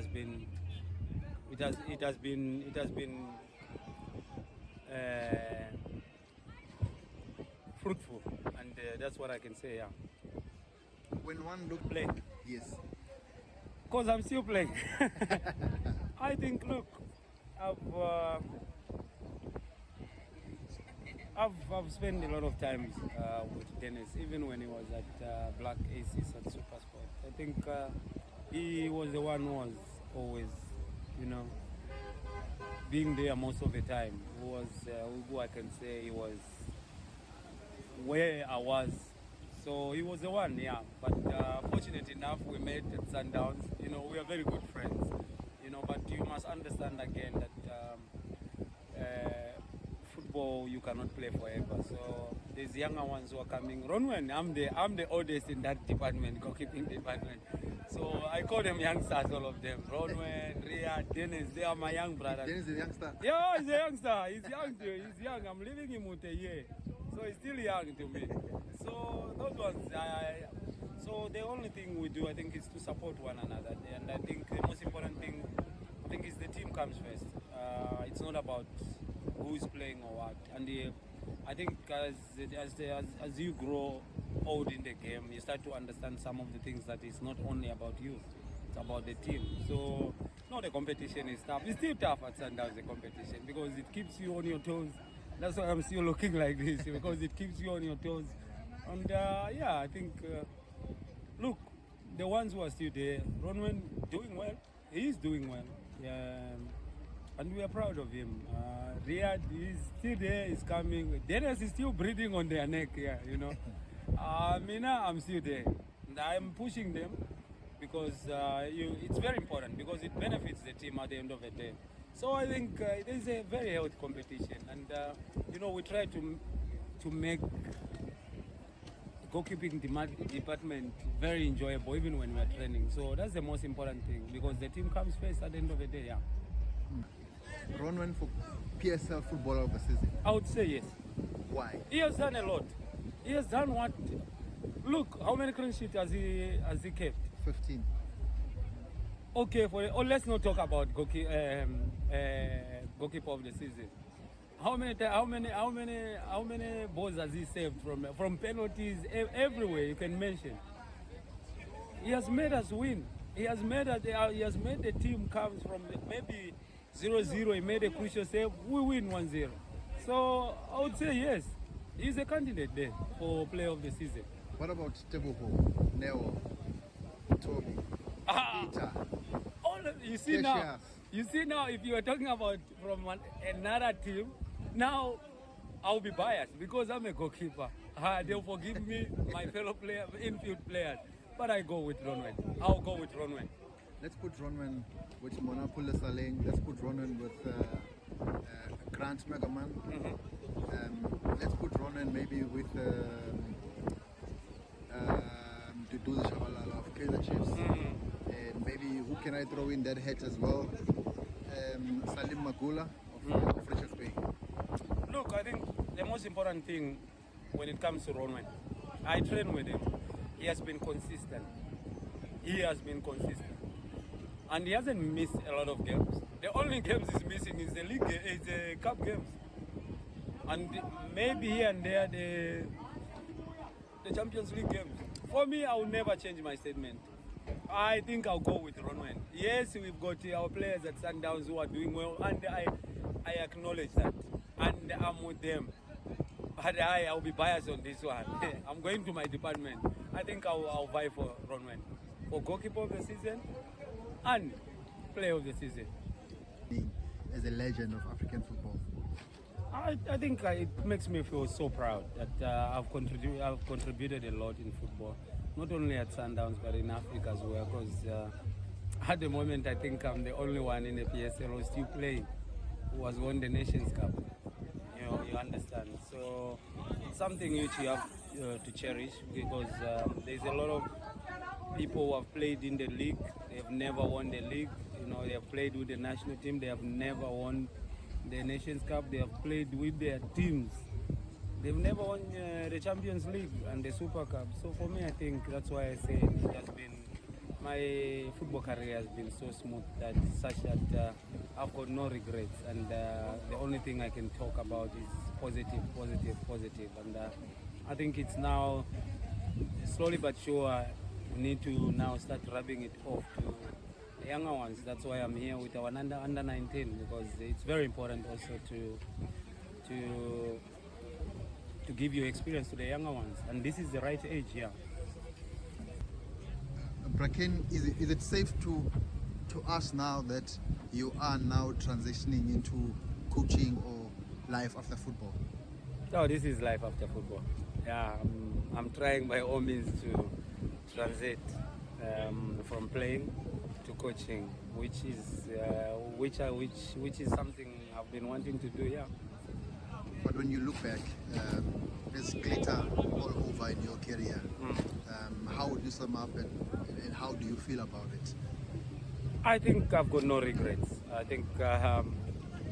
has been fruitful, and that's what I can say. Yeah. When one look Play. yes, Because I'm still playing. I think, look, I've spent a lot of time with Dennis, even when he was at Black Aces at Supersport. I think he was the one who was always, being there most of the time. Who I can say he was where I was. So he was the one, yeah. But fortunate enough, we met at Sundowns. We are very good friends. But you must understand again that football you cannot play forever. So there's younger ones who are coming. Ronwen, I'm the oldest in that department, goalkeeping department. So I call them youngsters, all of them. Ronwen, Ria, Dennis, they are my young brothers. Dennis is a youngster. Yeah, he's a youngster. He's young too. He's young. I'm leaving him with a year. So he's still young to me. So those ones, so the only thing we do, I think, is to support one another. And I think the most important thing, I think, is the team comes first. It's not about who's playing or what. And I think as you grow old in the game, you start to understand some of the things that it's not only about you, it's about the team. So no, the competition is tough. It's still tough at Sundowns, the competition, because it keeps you on your toes. That's why I'm still looking like this, because it keeps you on your toes. And I think, look, the ones who are still there, Ronwen doing well. He is doing well. Yeah, and we are proud of him. Riyadh is still there, he's coming. Dennis is still breathing on their neck, Mina, I'm still there. And I'm pushing them because it's very important, because it benefits the team at the end of the day. So I think it is a very healthy competition, and we try to make goalkeeping department very enjoyable, even when we are training. So that's the most important thing, because the team comes first at the end of the day. Yeah. Ronwen for PSL footballer of the season. I would say yes. Why? He has done a lot. He has done what? Look, how many clean sheets has he kept? 15. Okay, let's not talk about goalkeeper of the season. How many balls has he saved from penalties everywhere you can mention? He has made us win. He has made the team comes from maybe 0-0. He made a crucial save. We win 1-0. So I would say yes, he's a candidate there for player of the season. What about Tebuho, Neo, Toby, Peter? You see now, if you are talking about from another team, now I'll be biased because I'm a goalkeeper. They'll forgive me, my fellow infield players, but I go with Ronwen. I'll go with Ronwen. Let's put Ronwen with Monapula Saleng. Let's put Ronwen with Grant Megaman. Mm-hmm. Let's put Ronwen maybe with Dudu Shabalala of Kaizer Chiefs. Mm-hmm. And maybe who can I throw in that hat as well? Salim Magula of Richards Bay. Look, I think the most important thing when it comes to Ronwen, I train with him. He has been consistent. And he hasn't missed a lot of games. The only games he's missing is the cup games. And maybe here and there the Champions League games. For me, I will never change my statement. I think I'll go with Ronwen. Yes, we've got our players at Sundowns who are doing well, and I acknowledge that. And I'm with them. But I'll be biased on this one. I'm going to my department. I think I'll vie for Ronwen for goalkeeper of the season and player of the season. As a legend of African football. I think it makes me feel so proud that I've contributed a lot in football, not only at Sundowns but in Africa as well. Because at the moment, I think I'm the only one in the PSL who's still playing, who has won the Nations Cup. You understand. So it's something which you have to cherish, because there's a lot of people who have played in the league. They have never won the league. They have played with the national team. They have never won the Nations Cup. They have played with their teams. They've never won the Champions League and the Super Cup. So for me, I think that's why I say it has been my football career has been so smooth that such that I've got no regrets, and the only thing I can talk about is positive, positive, positive. And I think it's now slowly but sure we need to now start rubbing it off to the younger ones. That's why I'm here with our under 19, because it's very important also to give you experience to the younger ones, and this is the right age. Yeah. Bracken, is it safe to ask now that you are now transitioning into coaching or life after football? No, this is life after football. Yeah, I'm trying by all means to transit from playing to coaching, which is something I've been wanting to do. Yeah. But when you look back, there's glitter all over in your career. How would you sum up and how do you feel about it? I think I've got no regrets. I think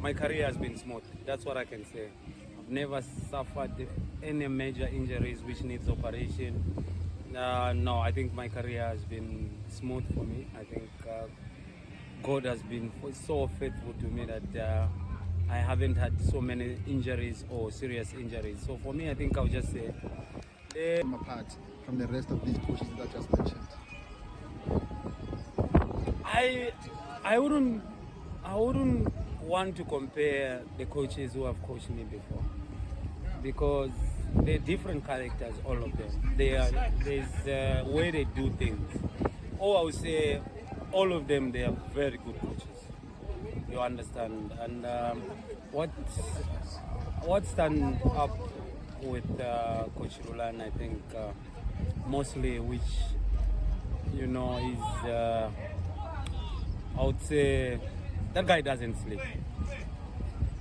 my career has been smooth. That's what I can say. I've never suffered any major injuries which needs operation. No, I think my career has been smooth for me. I think God has been so faithful to me that I haven't had so many injuries or serious injuries. So for me, I think I'll just say, apart from the rest of these coaches that I just mentioned. I wouldn't want to compare the coaches who have coached me before, because they're different characters, all of them. There's a way they do things. Or I would say all of them, they are very good coaches. You understand? And what stand up with Coach Rulani, I think mostly, which is I would say that guy doesn't sleep.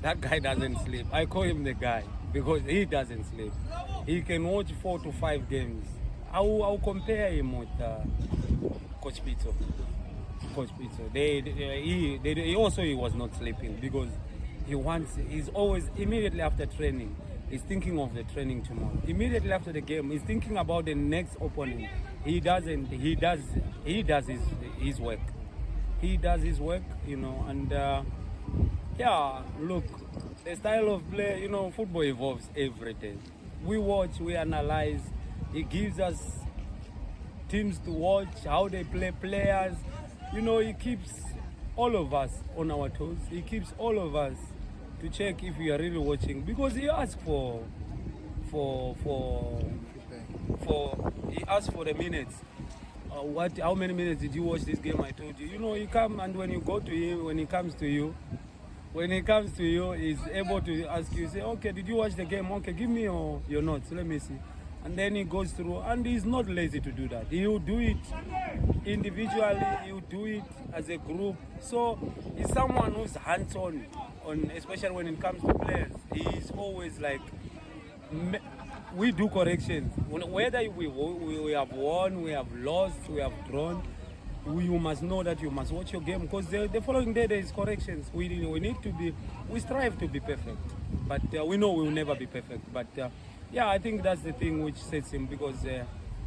That guy doesn't sleep. I call him the guy because he doesn't sleep. He can watch 4 to 5 games. I'll compare him with Coach Pito. Coach Pito. He was not sleeping because he's always immediately after training. He's thinking of the training tomorrow. Immediately after the game, he's thinking about the next opponent. He does his work. He does his work, and yeah, look, the style of play, football evolves every day. We watch, we analyze. He gives us teams to watch, how they play players. He keeps all of us on our toes. He keeps all of us to check if we are really watching, because he asks for the minutes. How many minutes did you watch this game? I told you. He come, and when you go to him, when he comes to you, he's able to ask you, say, okay, did you watch the game? Okay, give me your notes, let me see. And then he goes through, and he's not lazy to do that. He will do it individually, he will do it as a group. So he's someone who's hands-on, especially when it comes to players. He's always like, we do corrections. Whether we have won, we have lost, we have drawn, you must know that you must watch your game, because the following day there is corrections. We strive to be perfect, but we know we will never be perfect. But yeah, I think that's the thing which sets him, because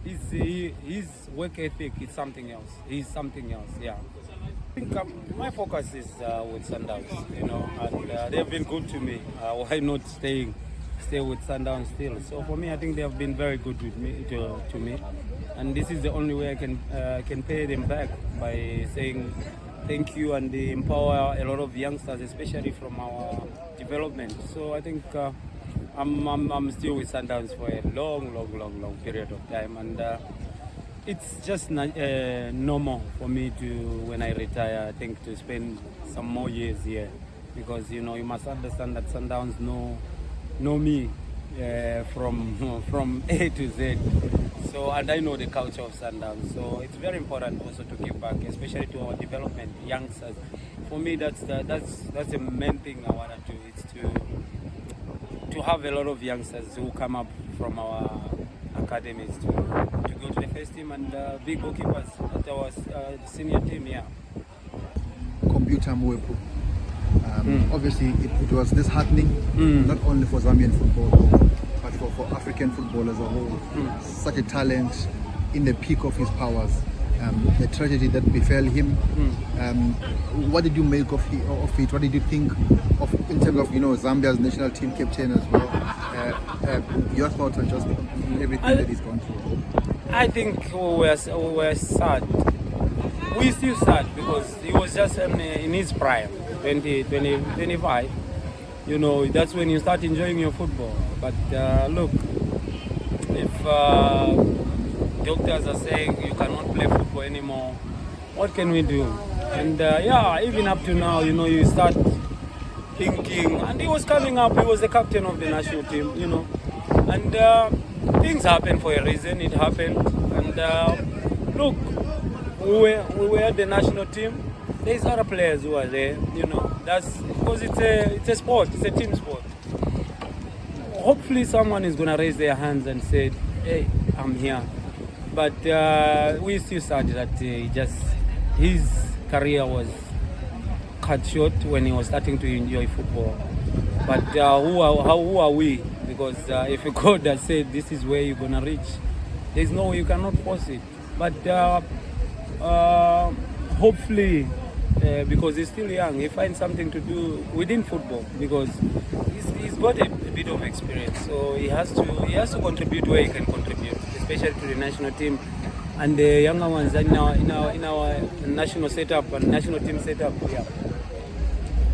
his work ethic is something else. He's something else, yeah. I think my focus is with Sundowns, and they've been good to me. Why not stay with Sundowns still? So for me, I think they have been very good with me to me, and this is the only way I can pay them back, by saying thank you and empower a lot of youngsters, especially from our development. So I think I'm still with Sundowns for a long period of time, and it's just normal for me to, when I retire, I think, to spend some more years here, because you must understand that Sundowns know me from A to Z. So, and I know the culture of Sundowns. So it's very important also to give back, especially to our development youngsters. For me, that's the main thing I want to do. It's to have a lot of youngsters who come up from our academies to go to the first team and be goalkeepers at our senior team. Yeah. Computer Mwepu. Obviously, it was disheartening, not only for Zambian football, but for African football as a whole. Such a talent in the peak of his powers. the tragedy that befell him. What did you make of it? What did you think of in terms of Zambia's national team captain as well? Your thoughts on just everything that he's gone through. I think we were sad. We still sad because he was just in his prime, 25. That's when you start enjoying your football. But look, if doctors are saying you cannot play football anymore, what can we do? And even up to now, you start thinking. And he was coming up. He was the captain of the national team, And things happen for a reason. It happened. And look, we were the national team. There's other players who are there. That's because it's a sport. It's a team sport. Hopefully, someone is gonna raise their hands and say, "Hey, I'm here." But we still sad that his career was cut short when he was starting to enjoy football. But who are we? Because if God has said this is where you're gonna reach, there's no way you cannot force it. But hopefully, because he's still young, he finds something to do within football because he's got a bit of experience. So he has to contribute where he can contribute, especially to the national team and the younger ones in our national setup and national team setup. Yeah.